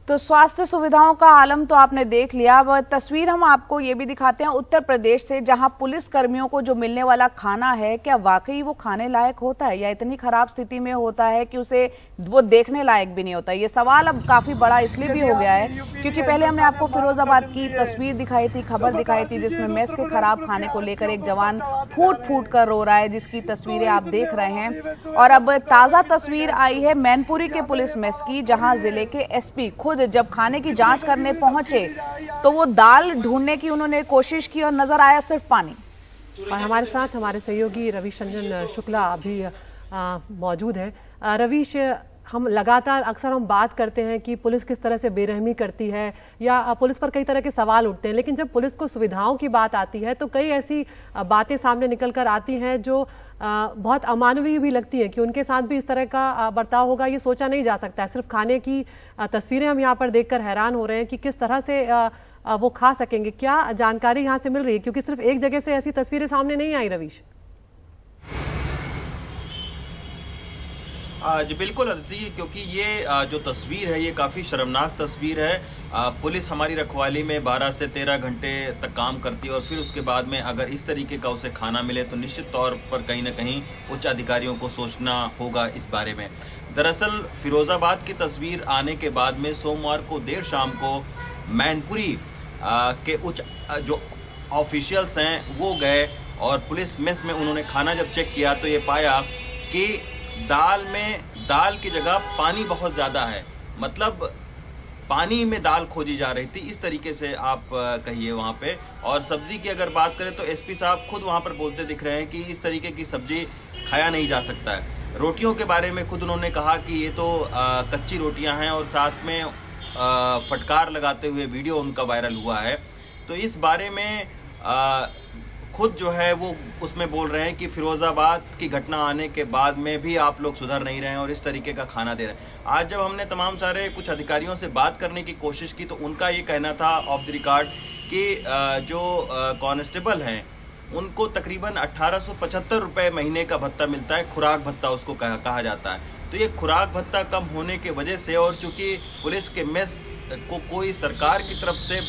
तो स्वास्थ्य सुविधाओं का आलम तो आपने देख लिया। अब तस्वीर हम आपको ये भी दिखाते हैं उत्तर प्रदेश से, जहां पुलिस कर्मियों को जो मिलने वाला खाना है, क्या वाकई वो खाने लायक होता है या इतनी खराब स्थिति में होता है कि उसे वो देखने लायक भी नहीं होता। ये सवाल अब काफी बड़ा इसलिए भी हो गया है क्योंकि पहले हमने आपको फिरोजाबाद की तस्वीर दिखाई थी, खबर दिखाई थी, जिसमें मेस के खराब खाने को लेकर एक जवान फूट फूट कर रो रहा है, जिसकी तस्वीरें आप देख रहे हैं। और अब ताजा तस्वीर आई है मैनपुरी के पुलिस मेस की, जहां जिले के एसपी खुद जब खाने की जांच करने पहुंचे तो वो दाल ढूंढने की उन्होंने कोशिश की और नजर आया सिर्फ पानी। और हमारे साथ हमारे सहयोगी रवीश रंजन शुक्ला अभी मौजूद है। रवीश, हम लगातार अक्सर हम बात करते हैं कि पुलिस किस तरह से बेरहमी करती है या पुलिस पर कई तरह के सवाल उठते हैं, लेकिन जब पुलिस को सुविधाओं की बात आती है तो कई ऐसी बातें सामने निकल कर आती हैं जो बहुत अमानवीय भी लगती है कि उनके साथ भी इस तरह का बर्ताव होगा, ये सोचा नहीं जा सकता है। सिर्फ खाने की तस्वीरें हम यहाँ पर देखकर हैरान हो रहे हैं कि किस तरह से वो खा सकेंगे। क्या जानकारी यहाँ से मिल रही है, क्योंकि सिर्फ एक जगह से ऐसी तस्वीरें सामने नहीं आई रवीश? जी बिल्कुल अदिति, क्योंकि ये जो तस्वीर है ये काफ़ी शर्मनाक तस्वीर है। पुलिस हमारी रखवाली में 12 से 13 घंटे तक काम करती है और फिर उसके बाद में अगर इस तरीके का उसे खाना मिले तो निश्चित तौर पर कहीं ना कहीं उच्च अधिकारियों को सोचना होगा इस बारे में। दरअसल फिरोजाबाद की तस्वीर आने के बाद में सोमवार को देर शाम को मैनपुरी के उच्च जो ऑफिशियल्स हैं वो गए और पुलिस मेस में उन्होंने खाना जब चेक किया तो ये पाया कि दाल की जगह पानी बहुत ज़्यादा है। मतलब पानी में दाल खोजी जा रही थी, इस तरीके से आप कहिए वहाँ पे। और सब्जी की अगर बात करें तो एसपी साहब खुद वहाँ पर बोलते दिख रहे हैं कि इस तरीके की सब्जी खाया नहीं जा सकता है। रोटियों के बारे में खुद उन्होंने कहा कि ये तो कच्ची रोटियाँ हैं और साथ में फटकार लगाते हुए वीडियो उनका वायरल हुआ है। तो इस बारे में खुद जो है वो उसमें बोल रहे हैं कि फिरोजाबाद की घटना आने के बाद में भी आप लोग सुधर नहीं रहे हैं और इस तरीके का खाना दे रहे हैं। आज जब हमने तमाम सारे कुछ अधिकारियों से बात करने की कोशिश की तो उनका ये कहना था ऑफ द रिकॉर्ड कि जो कांस्टेबल हैं उनको तकरीबन 1875 रुपये महीने का भत्ता मिलता है, खुराक भत्ता उसको कहा जाता है। तो ये खुराक भत्ता कम होने के वजह से और चूंकि पुलिस के मेस को कोई सरकार की तरफ से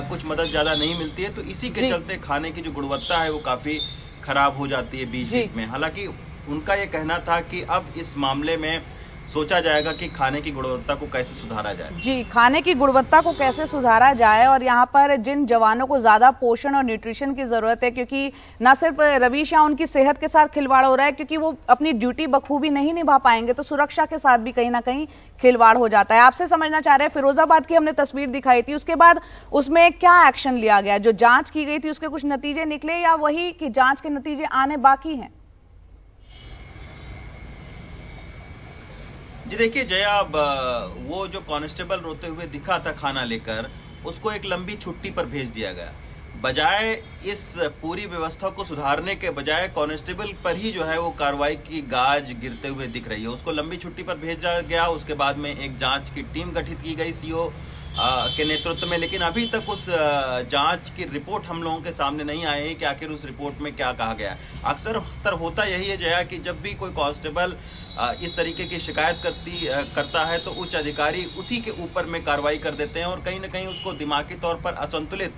कुछ मदद ज़्यादा नहीं मिलती है तो इसी के चलते खाने की जो गुणवत्ता है वो काफ़ी खराब हो जाती है बीच बीच में। हालांकि उनका ये कहना था कि अब इस मामले में सोचा जाएगा कि खाने की गुणवत्ता को कैसे सुधारा जाए। जी, खाने की गुणवत्ता को कैसे सुधारा जाए और यहाँ पर जिन जवानों को ज्यादा पोषण और न्यूट्रिशन की जरूरत है, क्योंकि न सिर्फ रवीश यहाँ उनकी सेहत के साथ खिलवाड़ हो रहा है क्योंकि वो अपनी ड्यूटी बखूबी नहीं निभा पाएंगे तो सुरक्षा के साथ भी कहीं ना कहीं खिलवाड़ हो जाता है। आपसे समझना चाह रहे हैं, फिरोजाबाद की हमने तस्वीर दिखाई थी, उसके बाद उसमें क्या एक्शन लिया गया? जो जांच की गई थी उसके कुछ नतीजे निकले या वही कि जांच के नतीजे आने बाकी हैं? जी देखिए जया, वो जो कांस्टेबल रोते हुए दिखा था खाना लेकर, उसको एक लंबी छुट्टी पर भेज दिया गया। बजाय इस पूरी व्यवस्था को सुधारने के बजाय कांस्टेबल पर ही जो है वो कार्रवाई की गाज गिरते हुए दिख रही है। उसको लंबी छुट्टी पर भेजा गया, उसके बाद में एक जांच की टीम गठित की गई सीओ के नेतृत्व में, लेकिन अभी तक उस जांच की रिपोर्ट हम लोगों के सामने नहीं आई है कि आखिर उस रिपोर्ट में क्या कहा गया है। अक्सर होता यही है जया कि जब भी कोई कांस्टेबल इस तरीके की शिकायत करता है तो उच्च अधिकारी उसी के ऊपर में कार्रवाई कर देते हैं और कहीं ना कहीं उसको दिमागी तौर पर असंतुलित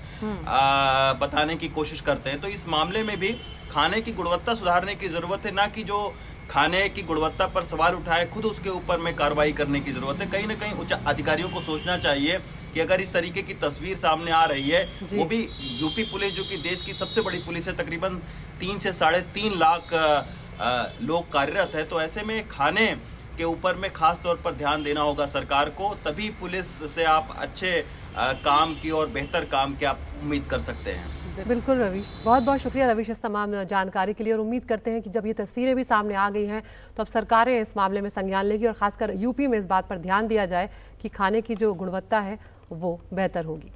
बताने की कोशिश करते हैं। तो इस मामले में भी खाने की गुणवत्ता सुधारने की जरूरत है, ना कि जो खाने की गुणवत्ता पर सवाल उठाए खुद उसके ऊपर में कार्रवाई करने की जरूरत है। कहीं ना कहीं उच्च अधिकारियों को सोचना चाहिए कि अगर इस तरीके की तस्वीर सामने आ रही है, वो भी यूपी पुलिस जो कि देश की सबसे बड़ी पुलिस है, तकरीबन 3 से 3.5 लाख लोग कार्यरत है, तो ऐसे में खाने के ऊपर में खास तौर पर ध्यान देना होगा सरकार को, तभी पुलिस से आप अच्छे काम की और बेहतर काम की आप उम्मीद कर सकते हैं। बिल्कुल रवीश, बहुत बहुत शुक्रिया रवीश इस तमाम जानकारी के लिए। और उम्मीद करते हैं कि जब ये तस्वीरें भी सामने आ गई हैं तो अब सरकारें इस मामले में संज्ञान लेगी और खासकर यूपी में इस बात पर ध्यान दिया जाए कि खाने की जो गुणवत्ता है वो बेहतर होगी।